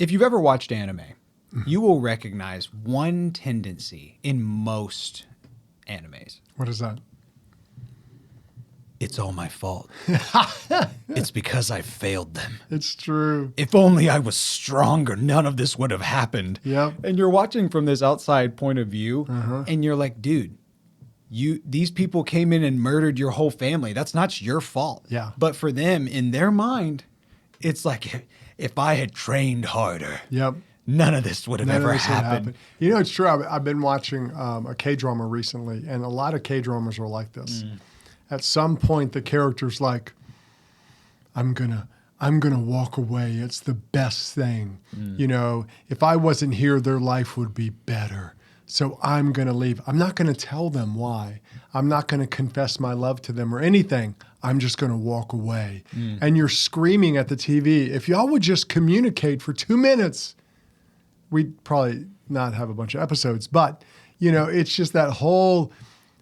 If you've ever watched anime, you will recognize one tendency in most animes. What is that? It's all my fault. It's because I failed them. It's true. If only I was stronger, none of this would have happened. Yep. And you're watching from this outside point of view, and you're like, dude, these people came in and murdered your whole family. That's not your fault. Yeah. But for them, in their mind, it's like, if I had trained harder, Yep. none of this would have ever happened. You know, it's true. I've been watching a K-drama recently, and a lot of K-dramas are like this. At some point, the character's like, I'm gonna walk away. It's the best thing. You know, if I wasn't here, their life would be better. So I'm going to leave. I'm not going to tell them why. I'm not going to confess my love to them or anything. I'm just going to walk away. And you're screaming at the TV, if y'all would just communicate for 2 minutes, we'd probably not have a bunch of episodes. But, you know, it's just that whole,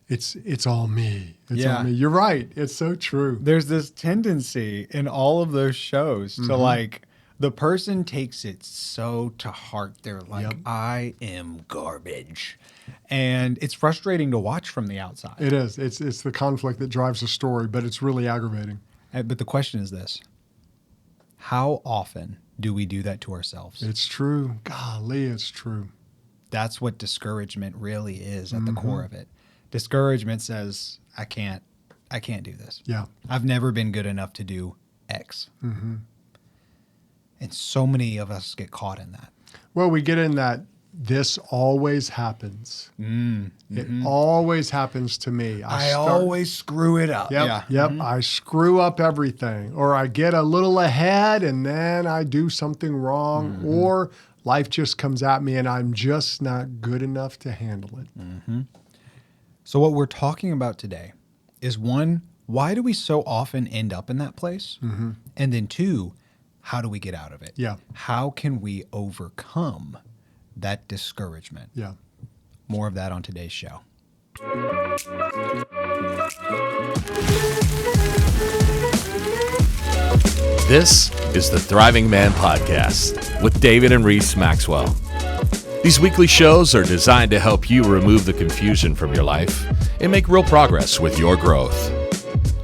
it's all me. It's all me. You're right. It's so true. There's this tendency in all of those shows to like, the person takes it so to heart. They're like, I am garbage. And it's frustrating to watch from the outside. It is. It's the conflict that drives the story, but it's really aggravating. But the question is this. How often do we do that to ourselves? It's true. Golly, it's true. That's what discouragement really is at the core of it. Discouragement says, I can't do this. Yeah. I've never been good enough to do X. And so many of us get caught in that. Well, we get in that this always happens. It always happens to me. I always screw it up. Yep. I screw up everything. Or I get a little ahead and then I do something wrong. Or life just comes at me and I'm just not good enough to handle it. So what we're talking about today is one, why do we so often end up in that place? And then two, how do we get out of it? Yeah. How can we overcome that discouragement? Yeah. More of that on today's show. This is the Thriving Man Podcast with David and Reese Maxwell. These weekly shows are designed to help you remove the confusion from your life and make real progress with your growth.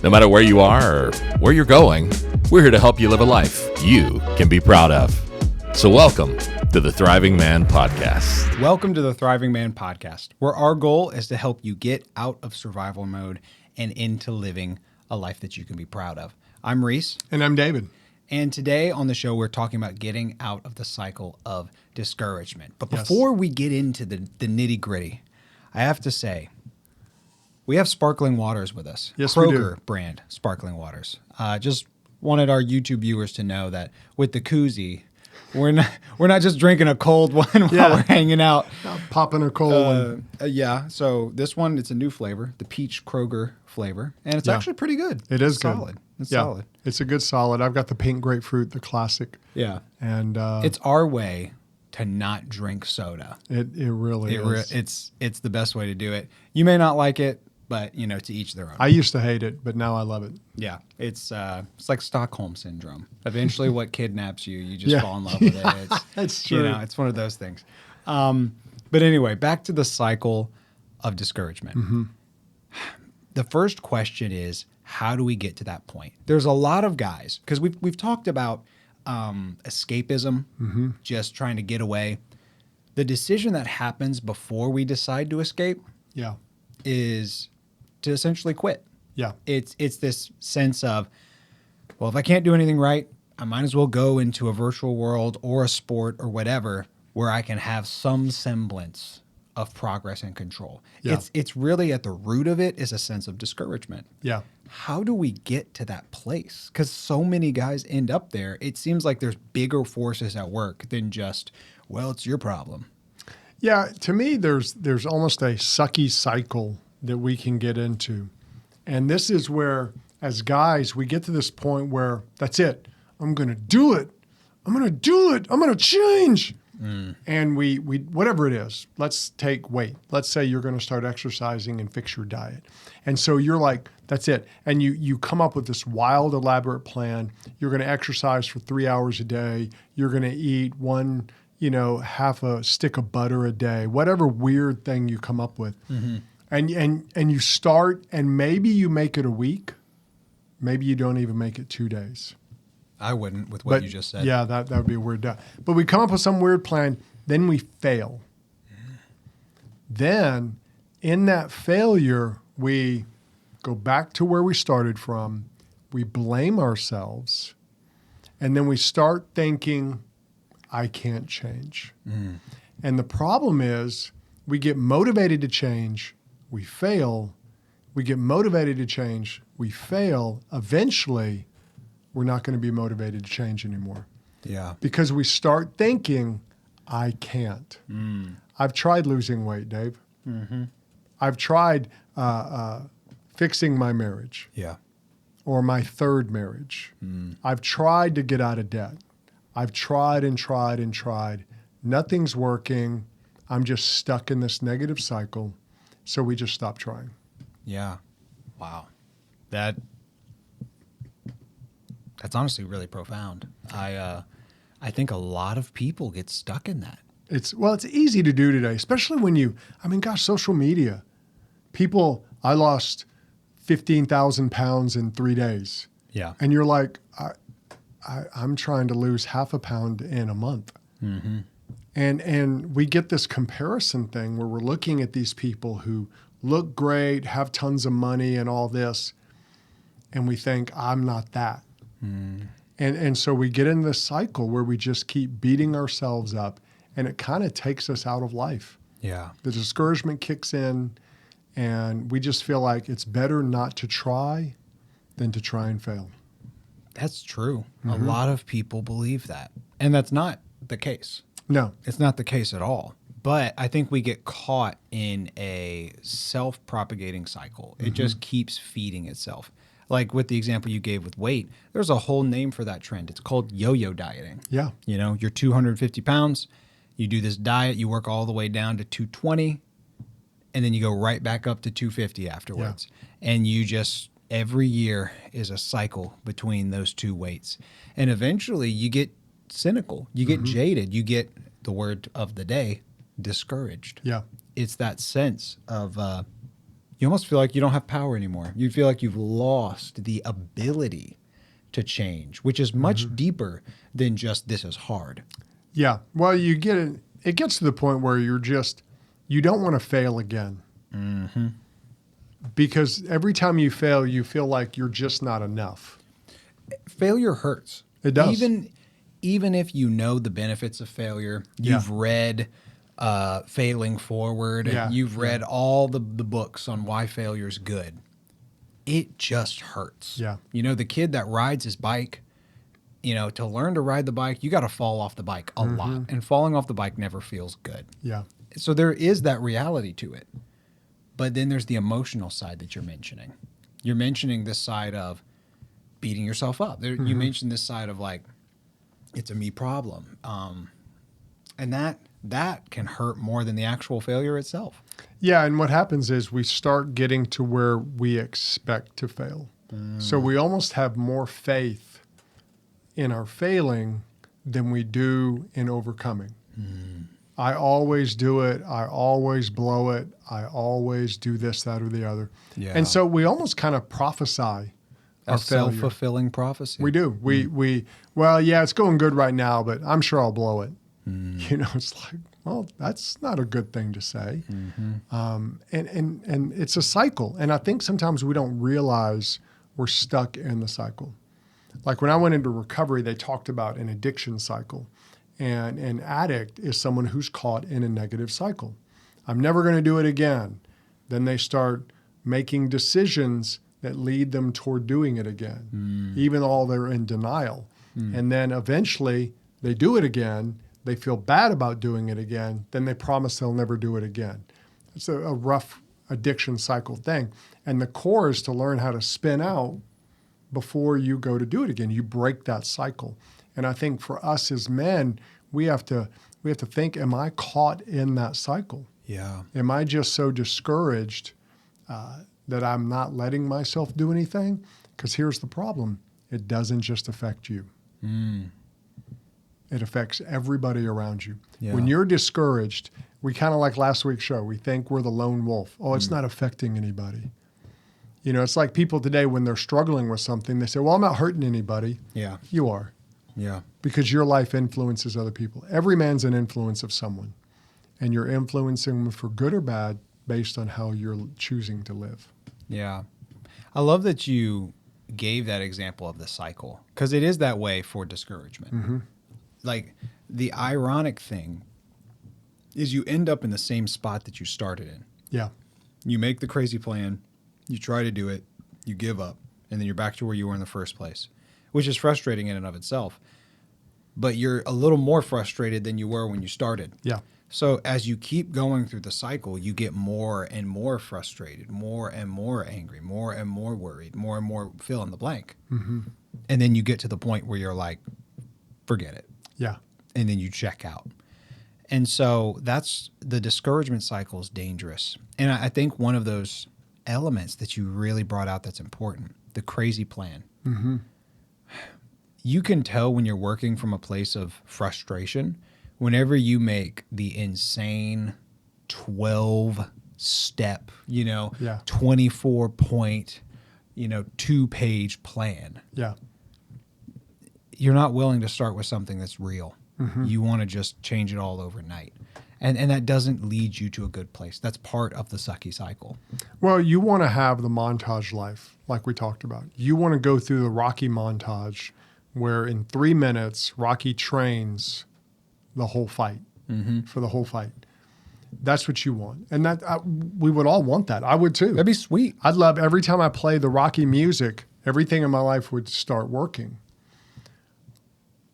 No matter where you are or where you're going, we're here to help you live a life you can be proud of. So welcome to the Thriving Man Podcast. Welcome to the Thriving Man Podcast, where our goal is to help you get out of survival mode and into living a life that you can be proud of. I'm Reese. And I'm David. And today on the show, we're talking about getting out of the cycle of discouragement. But before we get into the nitty gritty, I have to say, we have sparkling waters with us. Yes, Kroger we do. brand sparkling waters. Just wanted our YouTube viewers to know that with the koozie, we're not just drinking a cold one while we're hanging out. Popping a cold one. So this one, it's a new flavor, the peach Kroger flavor, and it's actually pretty good. It is It's good. solid. It's solid. It's a good solid. I've got the pink grapefruit, the classic. Yeah. And It's our way to not drink soda. it really is. It's the best way to do it. You may not like it, but you know, to each their own. I used to hate it, but now I love it. Yeah, it's like Stockholm syndrome. Eventually, what kidnaps you, you just fall in love with it. That's true. You know, it's one of those things. But anyway, back to the cycle of discouragement. The first question is, how do we get to that point? There's a lot of guys, because we've talked about escapism, just trying to get away. The decision that happens before we decide to escape Yeah. is to essentially quit. Yeah. It's this sense of, well, if I can't do anything right, I might as well go into a virtual world or a sport or whatever where I can have some semblance of progress and control. Yeah. It's really at the root of it is a sense of discouragement. Yeah. How do we get to that place? Because so many guys end up there. It seems like there's bigger forces at work than just, well, it's your problem. Yeah, to me, there's almost a sucky cycle that we can get into. And this is where, as guys, we get to this point where, that's it. I'm going to do it. I'm going to do it. I'm going to change. And we whatever it is, let's take weight. Let's say you're going to start exercising and fix your diet. And so you're like, that's it. And you come up with this wild, elaborate plan. You're going to exercise for 3 hours a day. You're going to eat half a stick of butter a day, whatever weird thing you come up with. And you start, and maybe you make it a week. Maybe you don't even make it 2 days. I wouldn't with what you just said. Yeah, that would be a weird day. But we come up with some weird plan, then we fail. Then in that failure, we go back to where we started from. We blame ourselves. And then we start thinking, I can't change. And the problem is we get motivated to change. We fail. We get motivated to change. We fail. Eventually, we're not going to be motivated to change anymore. Yeah. Because we start thinking, I can't. I've tried losing weight, Dave. I've tried fixing my marriage. Yeah. Or my third marriage. I've tried to get out of debt. I've tried and tried and tried. Nothing's working. I'm just stuck in this negative cycle. So we just stop trying. Yeah. Wow. That's honestly really profound. I think a lot of people get stuck in that. It's easy to do today, especially when social media. I lost 15,000 pounds in 3 days. Yeah. And you're like, I'm trying to lose half a pound in a month. And we get this comparison thing where we're looking at these people who look great, have tons of money and all this, and we think, I'm not that. And so we get in this cycle where we just keep beating ourselves up, and it kind of takes us out of life. Yeah. The discouragement kicks in, and we just feel like it's better not to try than to try and fail. That's true. A lot of people believe that. And that's not the case. No. It's not the case at all. But I think we get caught in a self-propagating cycle. It just keeps feeding itself. Like with the example you gave with weight, there's a whole name for that trend. It's called yo-yo dieting. Yeah. You're 250 pounds. You do this diet. You work all the way down to 220. And then you go right back up to 250 afterwards. Yeah. And you just, every year is a cycle between those two weights. And eventually you get cynical. You get jaded. You get, the word of the day, discouraged. Yeah. It's that sense of you almost feel like you don't have power anymore. You feel like you've lost the ability to change, which is much deeper than just this is hard. Yeah. Well, it gets to the point where you don't want to fail again. Because every time you fail, you feel like you're just not enough. Failure hurts. It does. Even if you know the benefits of failure, you've read Failing Forward, and you've read all the books on why failure is good. It just hurts. Yeah. The kid that rides his bike, to learn to ride the bike, you got to fall off the bike a lot. And falling off the bike never feels good. Yeah. So there is that reality to it. But then there's the emotional side that you're mentioning. You're mentioning this side of beating yourself up. You mentioned this side of like, it's a me problem. And that can hurt more than the actual failure itself. Yeah, and what happens is we start getting to where we expect to fail. So we almost have more faith in our failing than we do in overcoming. I always do it. I always blow it. I always do this, that, or the other. Yeah. And so we almost kind of prophesy our failure. Self-fulfilling prophecy. We do. It's going good right now, but I'm sure I'll blow it. It's like, well, that's not a good thing to say. And it's a cycle. And I think sometimes we don't realize we're stuck in the cycle. Like when I went into recovery, they talked about an addiction cycle. And an addict is someone who's caught in a negative cycle. I'm never going to do it again. Then they start making decisions that lead them toward doing it again, even though they're in denial. And then eventually they do it again. They feel bad about doing it again. Then they promise they'll never do it again. It's a rough addiction cycle thing. And the core is to learn how to spin out before you go to do it again. You break that cycle. And I think for us as men, we have to think, am I caught in that cycle? Yeah. Am I just so discouraged that I'm not letting myself do anything? Because here's the problem. It doesn't just affect you. It affects everybody around you. Yeah. When you're discouraged, we kind of like last week's show, we think we're the lone wolf. Oh, it's not affecting anybody. You know, it's like people today, when they're struggling with something, they say, well, I'm not hurting anybody. Yeah. You are. Yeah. Because your life influences other people. Every man's an influence of someone. And you're influencing them for good or bad based on how you're choosing to live. Yeah. I love that you gave that example of the cycle, because it is that way for discouragement. Like, the ironic thing is you end up in the same spot that you started in. Yeah. You make the crazy plan, you try to do it, you give up, and then you're back to where you were in the first place, which is frustrating in and of itself. But you're a little more frustrated than you were when you started. Yeah. So as you keep going through the cycle, you get more and more frustrated, more and more angry, more and more worried, more and more fill in the blank. And then you get to the point where you're like, forget it. Yeah. And then you check out. And so that's the discouragement cycle is dangerous. And I think one of those elements that you really brought out that's important, the crazy plan. You can tell when you're working from a place of frustration whenever you make the insane 12-step, 24-point, 2-page plan. Yeah. You're not willing to start with something that's real. You want to just change it all overnight. And that doesn't lead you to a good place. That's part of the sucky cycle. Well, you want to have the montage life, like we talked about. You want to go through the Rocky montage where in 3 minutes, Rocky trains the whole fight, for the whole fight. That's what you want. And that we would all want that. I would too. That'd be sweet. I'd love every time I play the Rocky music, everything in my life would start working.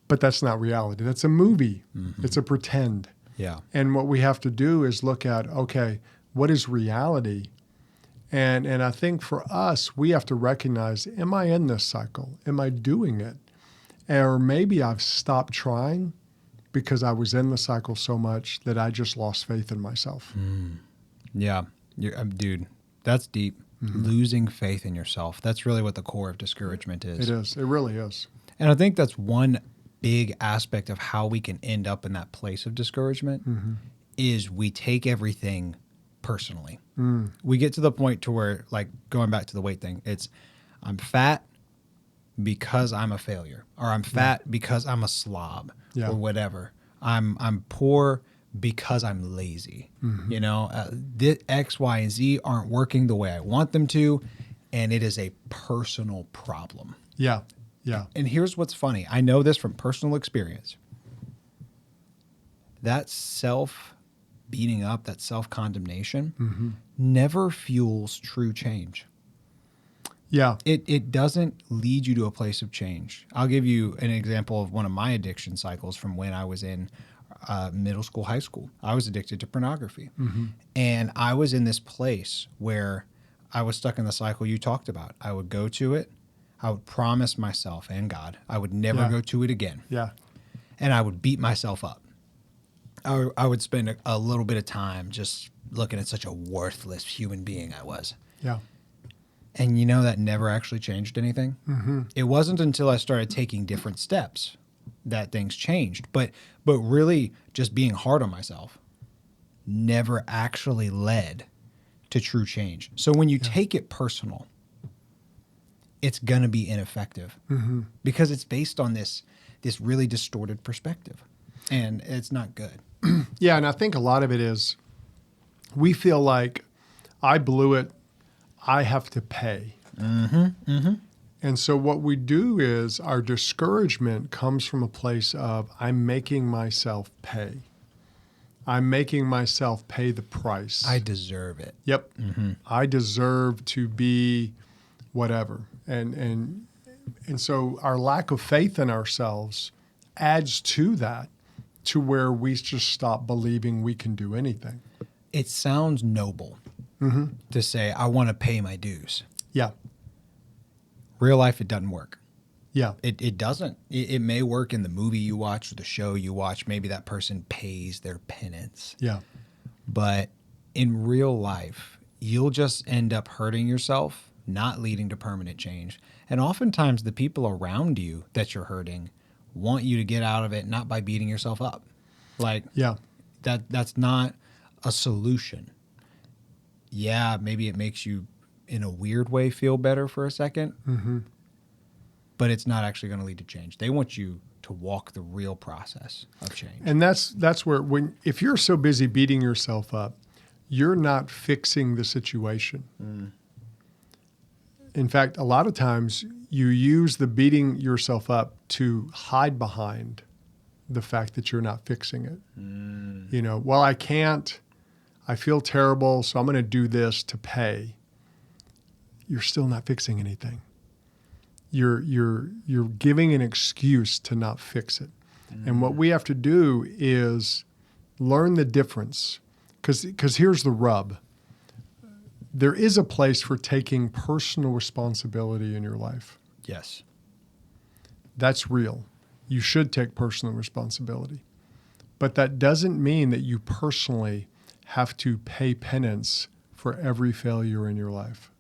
But that's not reality. That's a movie. It's a pretend. Yeah. And what we have to do is look at, okay, what is reality? And I think for us, we have to recognize, am I in this cycle? Am I doing it? Or maybe I've stopped trying because I was in the cycle so much that I just lost faith in myself. Yeah. Dude, that's deep. Losing faith in yourself. That's really what the core of discouragement is. It is. It really is. And I think that's one big aspect of how we can end up in that place of discouragement is we take everything personally. We get to the point to where, like, going back to the weight thing, it's I'm fat because I'm a failure, or I'm fat because I'm a slob, or whatever. I'm poor because I'm lazy. X, Y, and Z aren't working the way I want them to, and it is a personal problem. Yeah. Yeah. And here's what's funny. I know this from personal experience. That self-beating up, that self-condemnation never fuels true change. Yeah. It doesn't lead you to a place of change. I'll give you an example of one of my addiction cycles from when I was in middle school, high school. I was addicted to pornography. And I was in this place where I was stuck in the cycle you talked about. I would go to it. I would promise myself and God I would never go to it again. Yeah. And I would beat myself up. I would spend a little bit of time just looking at such a worthless human being I was. Yeah. And that never actually changed anything. It wasn't until I started taking different steps that things changed. But really just being hard on myself never actually led to true change. So when you take it personal, it's going to be ineffective because it's based on this really distorted perspective, and it's not good. Yeah, and I think a lot of it is we feel like I blew it, I have to pay. And so what we do is our discouragement comes from a place of I'm making myself pay. I'm making myself pay the price. I deserve it. Yep. I deserve to be whatever. And so our lack of faith in ourselves adds to that, to where we just stop believing we can do anything. It sounds noble to say, I want to pay my dues. Yeah. Real life, it doesn't work. Yeah. It doesn't. It may work in the movie you watch or the show you watch. Maybe that person pays their penance. Yeah. But in real life, you'll just end up hurting yourself, not leading to permanent change. And oftentimes the people around you that you're hurting want you to get out of it, not by beating yourself up. Like Yeah. that's not a solution. Yeah, maybe it makes you in a weird way feel better for a second, but it's not actually going to lead to change. They want you to walk the real process of change. And that's where if you're so busy beating yourself up, you're not fixing the situation. In fact, a lot of times you use the beating yourself up to hide behind the fact that you're not fixing it. You know, well, I can't, I feel terrible, so I'm going to do this to pay. You're still not fixing anything. You're giving an excuse to not fix it. And what we have to do is learn the difference. Because here's the rub. There is a place for taking personal responsibility in your life. Yes. That's real. You should take personal responsibility. But that doesn't mean that you personally have to pay penance for every failure in your life.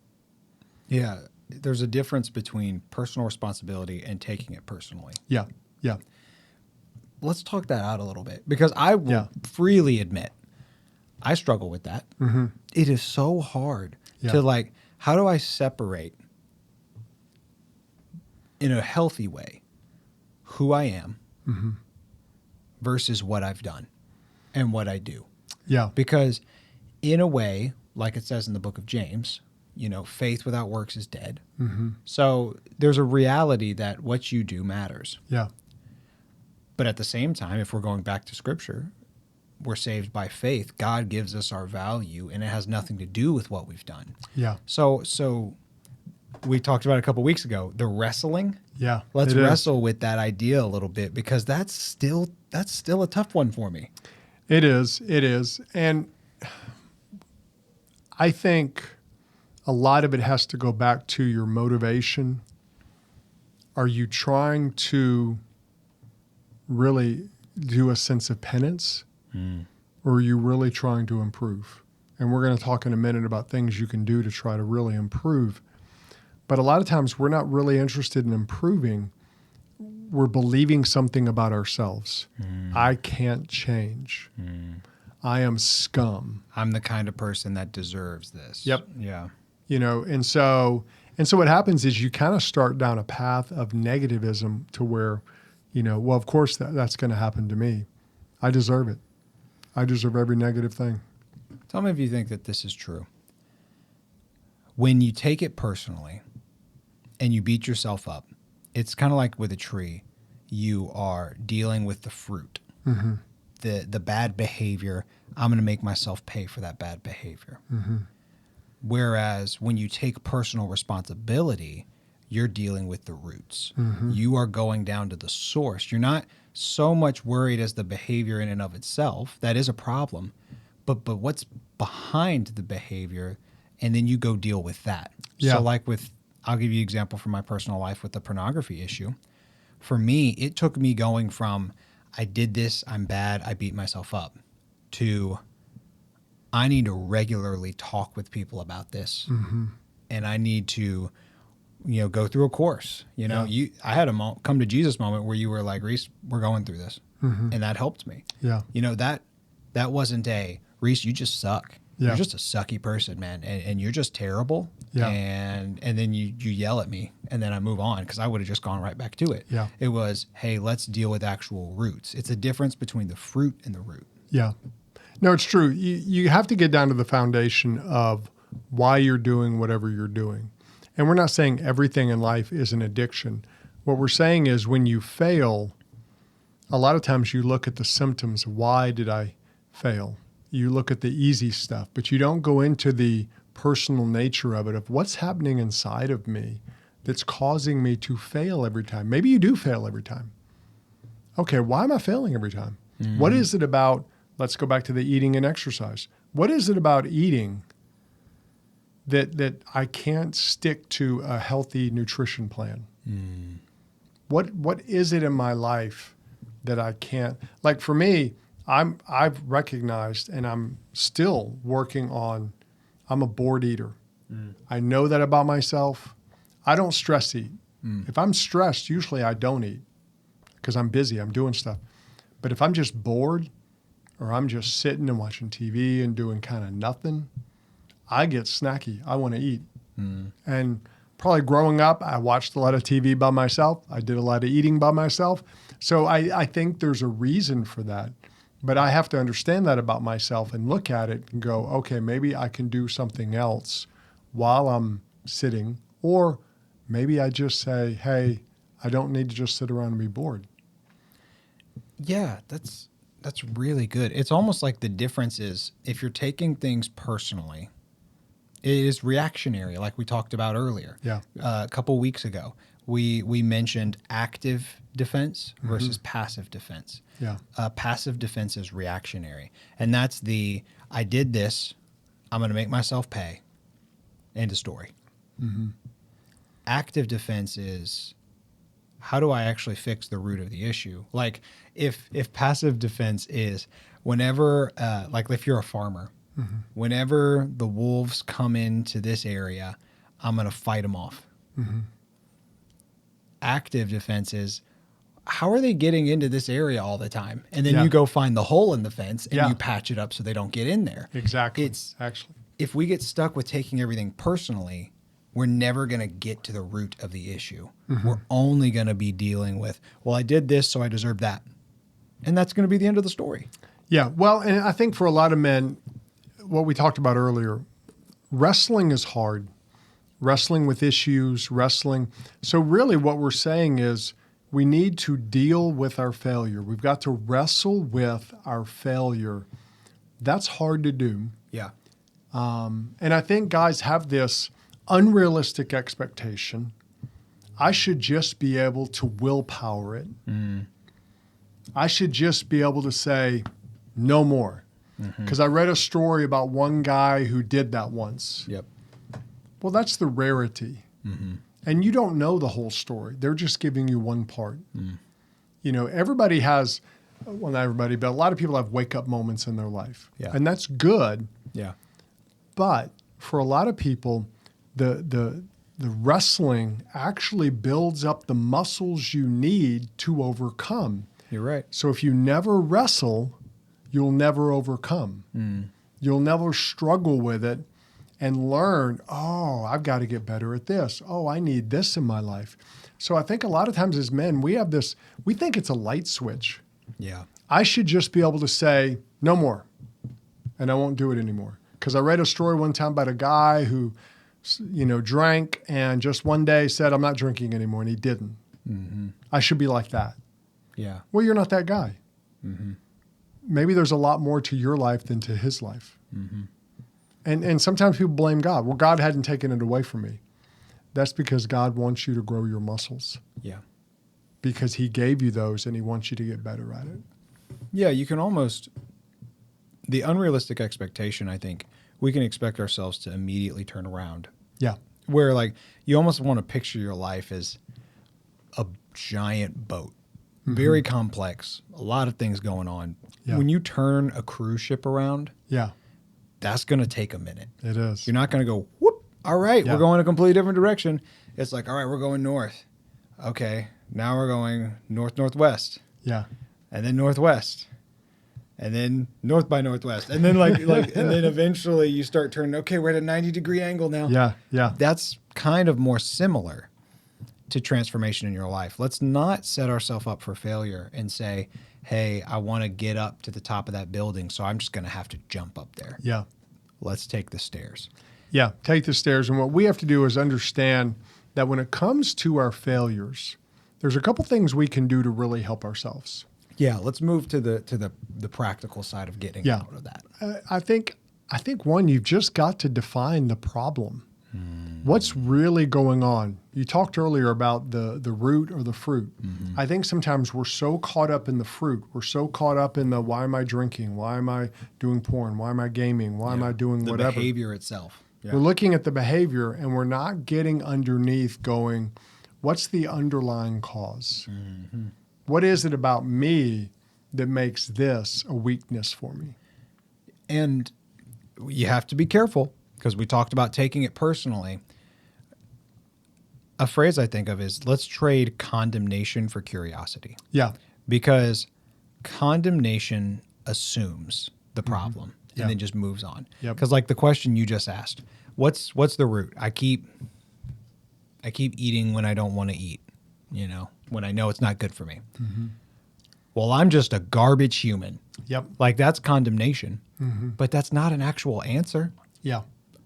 Yeah. There's a difference between personal responsibility and taking it personally. Yeah. Yeah. Let's talk that out a little bit, because I will freely admit I struggle with that. It is so hard to like, how do I separate in a healthy way who I am versus what I've done and what I do? Yeah. Because in a way, like it says in the book of James, you know, faith without works is dead. So there's a reality that what you do matters. Yeah. But at the same time, if we're going back to scripture, we're saved by faith. God gives us our value, and it has nothing to do with what we've done. Yeah. So we talked about it a couple weeks ago, the wrestling. Yeah. Let's wrestle with that idea a little bit, because that's still a tough one for me. It is. It is. And I think a lot of it has to go back to your motivation. Are you trying to really do a sense of penance, or are you really trying to improve? And we're going to talk in a minute about things you can do to try to really improve. But a lot of times we're not really interested in improving. We're believing something about ourselves. I can't change. I am scum. I'm the kind of person that deserves this. Yep. Yeah. You know, and so what happens is you kind of start down a path of negativism to where, you know, well, of course that's going to happen to me. I deserve it. I deserve every negative thing. Tell me if you think that this is true. When you take it personally and you beat yourself up, it's kind of like with a tree. You are dealing with the fruit, the bad behavior. I'm going to make myself pay for that bad behavior. Whereas when you take personal responsibility, you're dealing with the roots. You are going down to the source. You're not so much worried as the behavior in and of itself. That is a problem. But what's behind the behavior, and then you go deal with that. Yeah. So like I'll give you an example from my personal life with the pornography issue. For me, it took me going from, I did this, I'm bad, I beat myself up, to I need to regularly talk with people about this. And I need to, you know, go through a course. You know, I had a come to Jesus moment where you were like, Reese, we're going through this. And that helped me. Yeah. You know, that wasn't Reese, you just suck. Yeah. You're just a sucky person, man. And you're just terrible. Yeah. And then you yell at me, and then I move on, because I would have just gone right back to it. Yeah. It was, hey, let's deal with actual roots. It's a difference between the fruit and the root. Yeah. No, it's true. You have to get down to the foundation of why you're doing whatever you're doing. And we're not saying everything in life is an addiction. What we're saying is when you fail, a lot of times you look at the symptoms. Why did I fail? You look at the easy stuff, but you don't go into the personal nature of it, of what's happening inside of me that's causing me to fail every time. Maybe you do fail every time. Okay, why am I failing every time? What is it about, let's go back to the eating and exercise. What is it about eating that I can't stick to a healthy nutrition plan? What is it in my life that I can't, like for me, I've recognized, and I'm still working on, I'm a bored eater. I know that about myself. I don't stress eat. If I'm stressed, usually I don't eat because I'm busy, I'm doing stuff. But if I'm just bored or I'm just sitting and watching TV and doing kind of nothing, I get snacky. I want to eat. And probably growing up, I watched a lot of TV by myself. I did a lot of eating by myself. So I think there's a reason for that. But I have to understand that about myself and look at it and go, okay, maybe I can do something else while I'm sitting. Or maybe I just say, hey, I don't need to just sit around and be bored. Yeah, that's really good. It's almost like the difference is if you're taking things personally, it is reactionary, like we talked about earlier. Yeah. A couple weeks ago, we mentioned active defense versus passive defense. Yeah. Passive defense is reactionary, and that's I did this, I'm going to make myself pay. End of story. Active defense is, how do I actually fix the root of the issue? Like if passive defense is whenever, like if you're a farmer, whenever the wolves come into this area, I'm going to fight them off. Active defense is, how are they getting into this area all the time? And then you go find the hole in the fence and you patch it up so they don't get in there. Exactly. It's actually, if we get stuck with taking everything personally, we're never going to get to the root of the issue. We're only going to be dealing with, well, I did this, so I deserve that. And that's going to be the end of the story. Yeah. Well, and I think for a lot of men, what we talked about earlier, wrestling is hard. Wrestling with issues, wrestling. So really what we're saying is we need to deal with our failure. We've got to wrestle with our failure. That's hard to do. Yeah. And I think guys have this unrealistic expectation. I should just be able to willpower it. I should just be able to say, no more. Because I read a story about one guy who did that once. Yep. Well, that's the rarity. And you don't know the whole story. They're just giving you one part. You know, everybody has, well, not everybody, but a lot of people have wake-up moments in their life. Yeah. And that's good. Yeah. But for a lot of people, the wrestling actually builds up the muscles you need to overcome. You're right. So if you never wrestle, you'll never overcome. You'll never struggle with it and learn, oh, I've got to get better at this. Oh, I need this in my life. So I think a lot of times as men, we have this, we think it's a light switch. Yeah. I should just be able to say, no more, and I won't do it anymore. Because I read a story one time about a guy who, you know, drank and just one day said, I'm not drinking anymore, and he didn't. I should be like that. Yeah. Well, you're not that guy. Maybe there's a lot more to your life than to his life. And sometimes people blame God. Well, God hadn't taken it away from me. That's because God wants you to grow your muscles. Yeah. Because he gave you those and he wants you to get better at it. Yeah, you can almost, the unrealistic expectation, I think, we can expect ourselves to immediately turn around. Yeah. Where like you almost want to picture your life as a giant boat. Very complex, a lot of things going on. Yeah. When you turn a cruise ship around, Yeah. that's going to take a minute. It is. You're not going to go, whoop, all right, Yeah. we're going a completely different direction. It's like, all right, we're going north. Okay, now we're going north-northwest. Yeah. And then northwest. And then north by northwest. And then and then eventually you start turning, okay, we're at a 90-degree angle now. Yeah. Yeah. That's kind of more similar to transformation in your life. Let's not set ourselves up for failure and say, hey, I want to get up to the top of that building, so I'm just going to have to jump up there. Yeah. Let's take the stairs. Yeah. Take the stairs. And what we have to do is understand that when it comes to our failures, there's a couple things we can do to really help ourselves. Yeah, let's move to the practical side of getting Yeah. out of that. I think one, you've just got to define the problem. What's really going on? You talked earlier about the root or the fruit. I think sometimes we're so caught up in the fruit. We're so caught up in the why am I drinking? Why am I doing porn? Why am I gaming? Why am I doing the whatever? behavior itself. Yeah. We're looking at the behavior and we're not getting underneath going, what's the underlying cause? What is it about me that makes this a weakness for me? And you have to be careful because we talked about taking it personally. A phrase I think of is let's trade condemnation for curiosity. Yeah. Because condemnation assumes the problem Yeah. and then just moves on. Yep. Because like the question you just asked, what's the root? I keep eating when I don't want to eat, when I know it's not good for me. Well, I'm just a garbage human. Yep. Like that's condemnation, but that's not an actual answer. Yeah.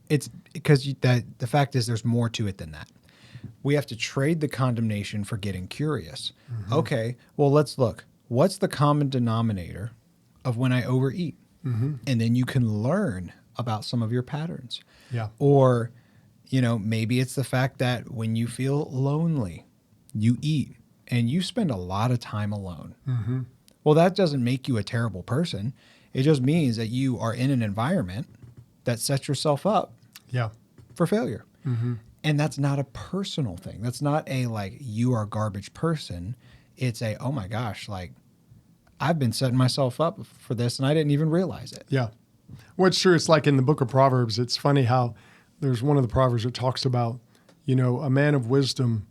It's because the fact is there's more to it than that. We have to trade the condemnation for getting curious. Okay, well, let's look. What's the common denominator of when I overeat? And then you can learn about some of your patterns. Yeah. Or, maybe it's the fact that when you feel lonely, you eat and you spend a lot of time alone. Well, that doesn't make you a terrible person. It just means that you are in an environment that sets yourself up Yeah. for failure. And that's not a personal thing. That's not a you are a garbage person. It's a, oh my gosh, I've been setting myself up for this and I didn't even realize it. Yeah. What's true, it's like in the book of Proverbs, it's funny how there's one of the Proverbs that talks about, a man of wisdom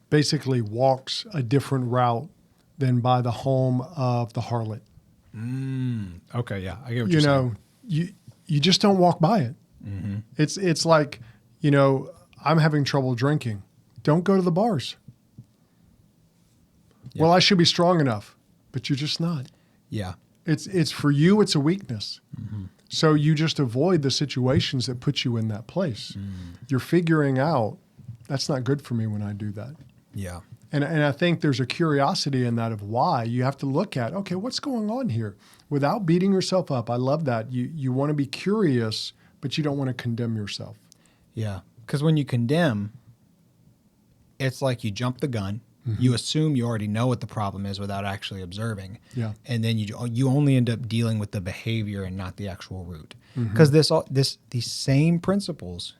basically walks a different route than by the home of the harlot. Okay, yeah. I get what you're saying. You just don't walk by it. It's like, I'm having trouble drinking. Don't go to the bars. Yeah. Well, I should be strong enough, but you're just not. Yeah. It's for you, it's a weakness. So you just avoid the situations that put you in that place. You're figuring out, that's not good for me when I do that. Yeah. And I think there's a curiosity in that of why. You have to look at, okay, what's going on here? Without beating yourself up. I love that. You want to be curious, but you don't want to condemn yourself. Yeah. Because when you condemn, it's like you jump the gun. You assume you already know what the problem is without actually observing. Yeah. And then you only end up dealing with the behavior and not the actual root. Because these same principles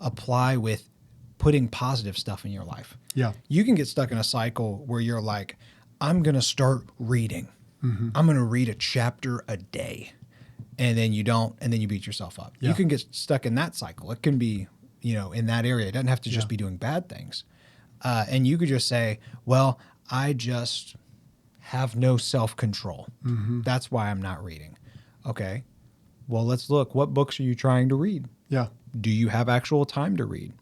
apply with putting positive stuff in your life. Yeah. You can get stuck in a cycle where you're like, I'm going to start reading. I'm going to read a chapter a day. And then you don't, and then you beat yourself up. Yeah. You can get stuck in that cycle. It can be, in that area. It doesn't have to just be doing bad things. And you could just say, well, I just have no self-control. That's why I'm not reading. Okay. Well, let's look. What books are you trying to read? Yeah. Do you have actual time to read?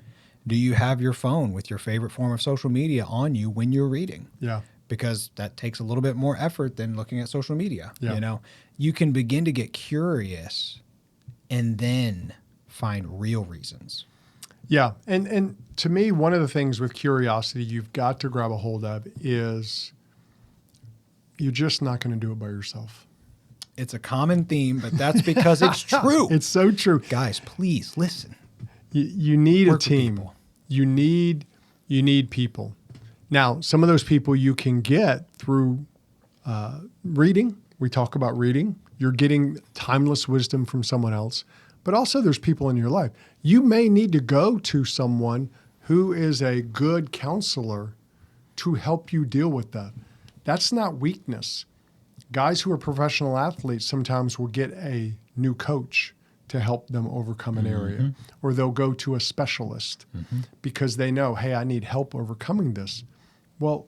Do you have your phone with your favorite form of social media on you when you're reading? Yeah. Because that takes a little bit more effort than looking at social media. Yeah. You can begin to get curious and then find real reasons. Yeah. And to me, one of the things with curiosity you've got to grab a hold of is you're just not going to do it by yourself. It's a common theme, but that's because it's true. It's so true. Guys, please listen. You need Work a with team. people. You need people. Now, some of those people you can get through reading. We talk about reading. You're getting timeless wisdom from someone else. But also there's people in your life. You may need to go to someone who is a good counselor to help you deal with that. That's not weakness. Guys who are professional athletes sometimes will get a new coach to help them overcome an area, or they'll go to a specialist because they know, hey, I need help overcoming this. Well,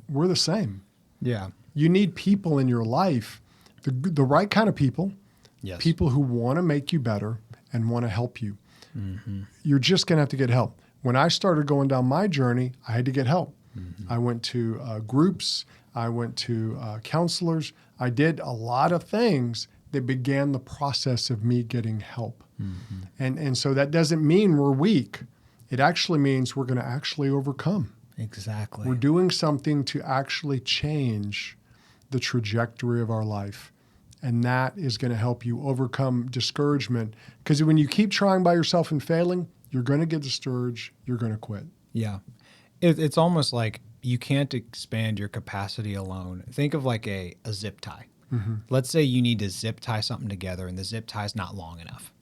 we're the same. Yeah. You need people in your life, the right kind of people, Yes. people who want to make you better and want to help you. You're just going to have to get help. When I started going down my journey, I had to get help. I went to groups. I went to counselors. I did a lot of things that began the process of me getting help. And so that doesn't mean we're weak. It actually means we're going to actually overcome. Exactly. We're doing something to actually change the trajectory of our life. And that is going to help you overcome discouragement. Because when you keep trying by yourself and failing, you're going to get discouraged. You're going to quit. Yeah. It's almost like you can't expand your capacity alone. Think of like a zip tie. Let's say you need to zip tie something together and the zip tie is not long enough.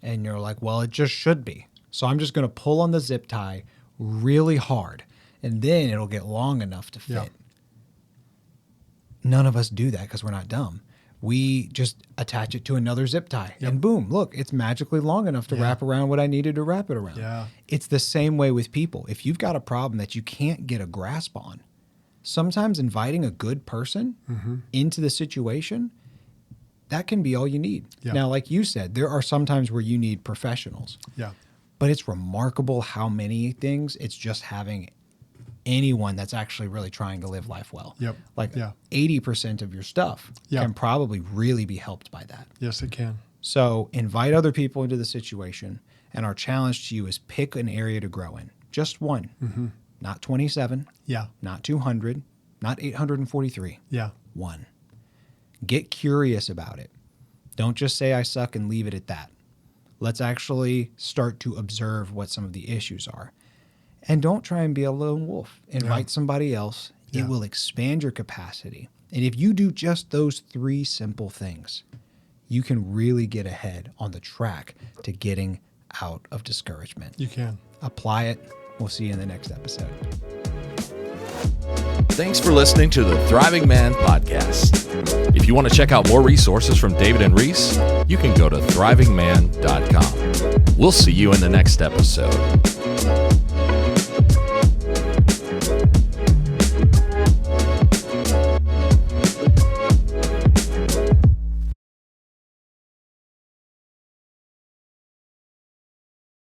And you're like, well, it just should be. So I'm just going to pull on the zip tie really hard. and then it'll get long enough to fit. Yeah. None of us do that because we're not dumb. We just attach it to another zip tie Yep. and boom, look, it's magically long enough to wrap around what I needed to wrap it around. Yeah. It's the same way with people. If you've got a problem that you can't get a grasp on, sometimes inviting a good person into the situation, that can be all you need. Yeah. Now, like you said, there are some times where you need professionals, Yeah. but it's remarkable how many things it's just having anyone that's actually really trying to live life well. Yep. Like Yeah. 80% of your stuff Yeah. can probably really be helped by that. Yes, it can. So invite other people into the situation. And our challenge to you is pick an area to grow in. Just one, not 27, Yeah. not 200, not 843. Yeah. One. Get curious about it. Don't just say I suck and leave it at that. Let's actually start to observe what some of the issues are. And don't try and be a lone wolf. Invite somebody else. Yeah. It will expand your capacity. And if you do just those 3 simple things, you can really get ahead on the track to getting out of discouragement. You can. Apply it. We'll see you in the next episode. Thanks for listening to the Thriving Man Podcast. If you want to check out more resources from David and Reese, you can go to thrivingman.com. We'll see you in the next episode.